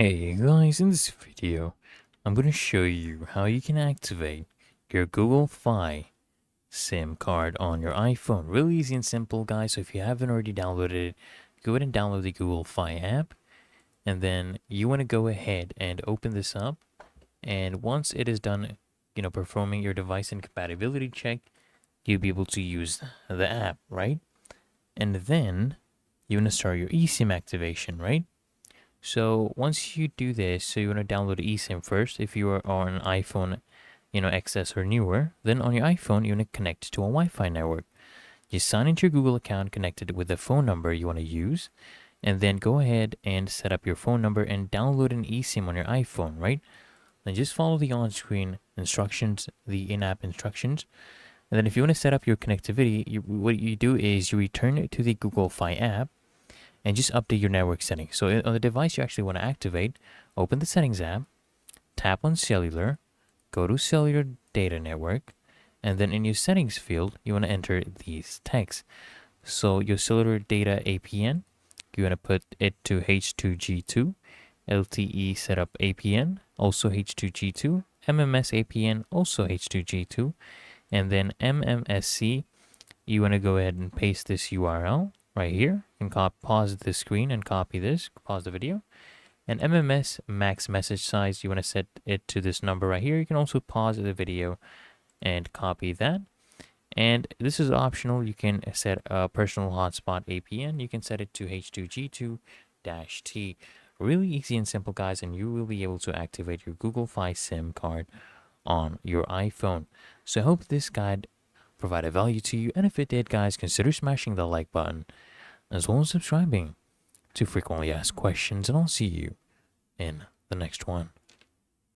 Hey guys, in this video, I'm going to show you how you can activate your Google Fi SIM card on your iPhone. Really easy and simple, guys. So if you haven't already downloaded it, go ahead and download the Google Fi app. And then you want to go ahead and open this up. And once it is done, performing your device and compatibility check, you'll be able to use the app, right? And then you want to start your eSIM activation, right? So once you do this, so you want to download eSIM first if you are on an iPhone, XS or newer. Then on your iPhone, you want to connect to a Wi-Fi network. You sign into your Google account connected with the phone number you want to use, and then go ahead and set up your phone number and download an eSIM on your iPhone, right? Then just follow the on-screen instructions, the in-app instructions. And then if you want to set up your connectivity, what you do is you return to the Google Fi app and just update your network settings. So on the device you actually want to activate, open the settings app, tap on cellular, go to cellular data network, and then in your settings field, you want to enter these texts. So your cellular data APN, you want to put it to H2G2, LTE setup APN, also H2G2, MMS APN, also H2G2, and then MMSC, you want to go ahead and paste this URL right here and pause the screen and copy this, pause the video. And MMS max message size, you want to set it to this number right here. You can also pause the video and copy that. And this is optional. You can set a personal hotspot APN. You can set it to H2G2-T. Really easy and simple, guys, and you will be able to activate your Google Fi SIM card on your iPhone. So I hope this guide provided value to you, and if it did, guys, consider smashing the like button as well as subscribing to frequently asked questions, and I'll see you in the next one.